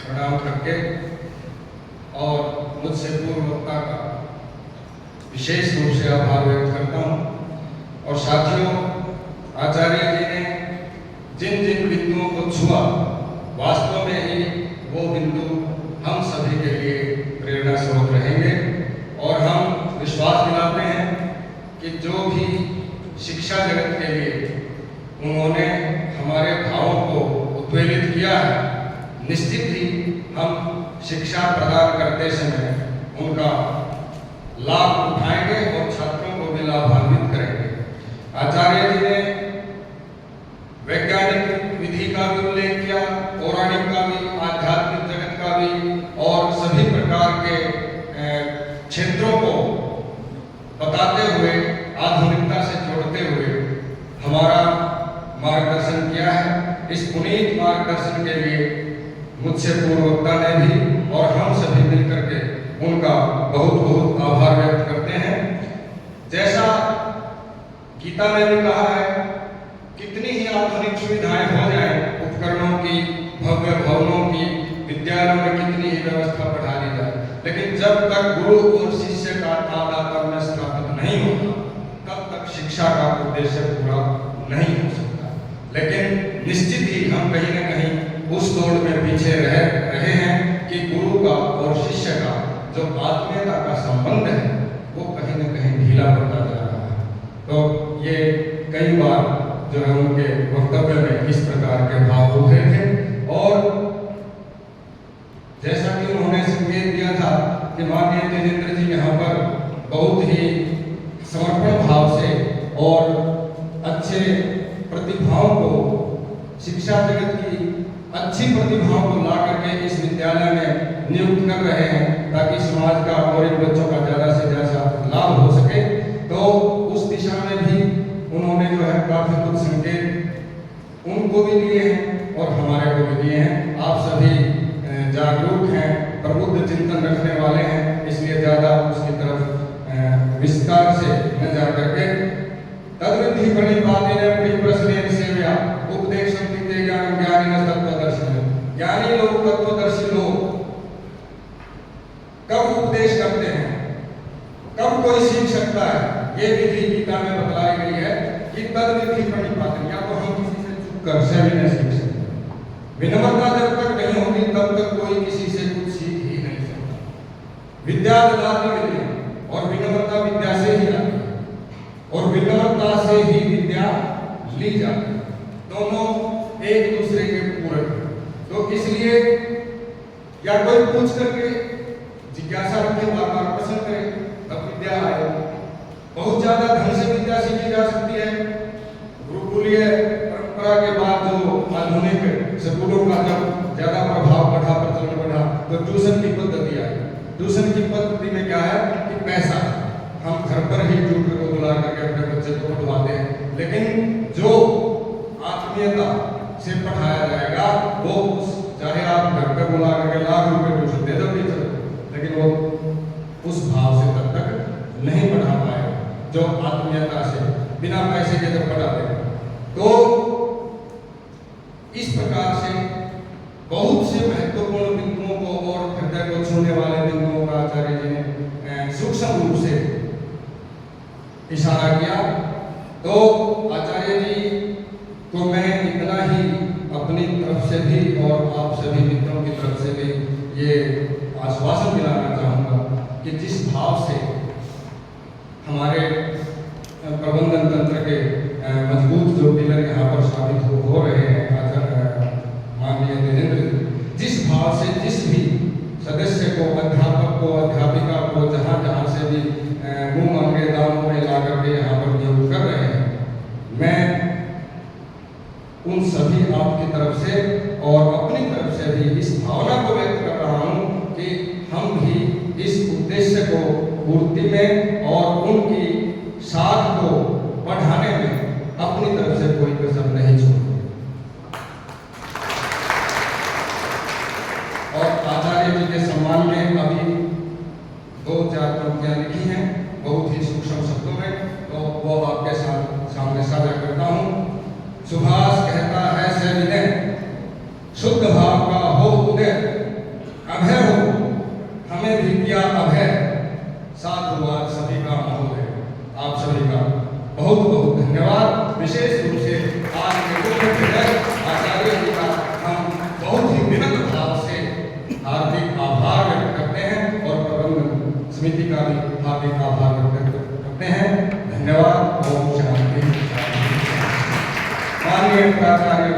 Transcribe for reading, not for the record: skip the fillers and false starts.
प्रणाम करके और मुझसे पूर्व वक्ता का विशेष रूप से आभार व्यक्त करता हूँ। और साथियों, आचार्य जी ने जिन जिन बिंदुओं को छुआ, वास्तव में ही वो बिंदु हम सभी के लिए प्रेरणा स्रोत रहेंगे। और हम विश्वास दिलाते हैं कि जो भी शिक्षा जगत के लिए उन्होंने हमारे भावों को उद्वेलित किया है, निश्चित ही हम शिक्षा प्रदान करते समय उनका लाभ उठाएंगे और छात्रों को भी लाभान्वित करेंगे। आचार्य जी ने वैज्ञानिक विधि का भी उल्लेख किया, पौराणिक का भी, आध्यात्मिक जगत का भी, और सभी प्रकार के क्षेत्रों को बताते हुए, आधुनिकता से जोड़ते हुए हमारा मार्गदर्शन किया है। इस पुनीत मार्गदर्शन के लिए मुझसे पूर्व वक्ता ने भी और हम सभी मिलकर के उनका बहुत बहुत आभार व्यक्त करते हैं। जैसा गीता में भी कहा है, कितनी ही आधुनिक सुविधाएं हो जाए, उपकरणों की, भव्य भवनों की, विद्यालयों में कितनी ही व्यवस्था बढ़ा दी जाए, लेकिन जब तक गुरु और शिष्य का तादात्म्य में स्थापित नहीं होता, तब तक शिक्षा का उद्देश्य पूरा नहीं हो सकता। लेकिन निश्चित ही हम कहीं न कहीं उस दौड़ में पीछे रहे हैं कि गुरु का और शिष्य का जो आत्मीयता का संबंध है वो कहीं न कहीं ढीला पड़ता जा रहा है। तो ये कई बार जो है उनके वक्तव्य में इस प्रकार के भाव उठे थे। और जैसा कि उन्होंने संकेत दिया था कि माननीय तेजेंद्र जी यहाँ पर बहुत ही समर्पण भाव से और अच्छे प्रतिभाओं को, शिक्षा जगत की अच्छी प्रतिभाओं को ला करके इस विद्यालय में नियुक्त कर रहे हैं, ताकि समाज का और इन बच्चों का ज़्यादा से ज़्यादा लाभ हो सके। तो उस दिशा में भी उन्होंने जो है काफ़ी कुछ संकेत उनको भी दिए हैं और हमारे को भी दिए हैं। आप सभी जागरूक हैं, प्रबुद्ध चिंतन रखने वाले हैं, इसलिए ज़्यादा उसकी तरफ विस्तार से न जा करके तद्विधि प्रणिपातेन प्रश्नेन सेव्या उपदेशं ते ज्ञानिनः तत्त्वदर्शिनः। ज्ञानी लोग, तत्वदर्शी लोग कब उपदेश करते हैं, कब कोई सीख सकता है, ये विधि गीता में बतलाई गई है कि तद्विधि प्रणिपातेन, या तो हम किसी से चुप कर से भी नहीं सीख सकते। विनम्रता जब तक नहीं होगी तब तक कोई किसी से कुछ सीख ही नहीं सकता। विद्या ददाति विद्या, और विनम्रता विद्या से ही आती है, और विनम्रता से ही विद्या ली जाती है। दोनों एक दूसरे के पूरक हैं। तो इसलिए या कोई पूछ करके जिज्ञासा रखे, बार बार प्रश्न करे, तब विद्या आए। बहुत ज्यादा ढंग से विद्या सीखी जा सकती है। गुरुकुलीय परंपरा के बाद जो आधुनिक स्कूलों का जब ज्यादा प्रभाव बढ़ा, प्रचलन बढ़ा, तो ट्यूशन की पद्धति आई। ट्यूशन की पद्धति में क्या है कि पैसा, हम घर पर ही ट्यूटर को बुला करके अपने बच्चे को पढ़वाते हैं, लेकिन जो आत्मीयता से पढ़ाया जाएगा वो चाहे आप घर पे बुला करके लाख रुपए ट्यूशन दे दो टीचर, लेकिन वो उस भाव से तब तक नहीं पढ़ा पाएगा जो आत्मीयता से बिना पैसे के जब पढ़ाते हैं। तो इस प्रकार से बहुत से महत्वपूर्ण बिंदुओं को और हृदय को छूने वाले बिंदुओं का आचार्य जी ने सूक्ष्म रूप से इशारा किया। तो आचार्य जी को मैं इतना ही अपनी तरफ से भी और आप सभी मित्रों की तरफ से भी ये आश्वासन दिलाना चाहूँगा कि जिस भाव से हमारे प्रबंधन तंत्र के मजबूत जो पिलर यहाँ पर साबित हो रहे हैं माननीय तेजेंद्र जी, जिस भाव से जिस भी सदस्य को, अध्यापक को, अध्यापिका को जहाँ जहाँ से भी मुँह मांगे दामों में ला करके यहाँ पर नियुक्त कर रहे हैं, मैं उन सभी आपकी तरफ से और अपनी तरफ से भी इस भावना को व्यक्त कर रहा हूँ कि हम भी इस उद्देश्य को पूर्ति में और उनकी साख को बढ़ाने में अपनी तरफ से कोई कसर नहीं छोड़ेंगे। और आचार्य जी के सम्मान में अभी 2-4 पंक्तियां लिखी हैं, बहुत ही सूक्ष्म शब्दों में, तो वो आपके सामने साझा करता हूँ। सुभाष कहता है से विनय, शुद्ध भाव का हो उदय, विशेष रूप से आज के मुख्य आचार्य जी का हम बहुत ही विनम्र भाव से हार्दिक आभार व्यक्त करते हैं और प्रबंधन समिति का भी हार्दिक आभार व्यक्त करते हैं। धन्यवाद। ओम शांति। माननीय प्राचार्य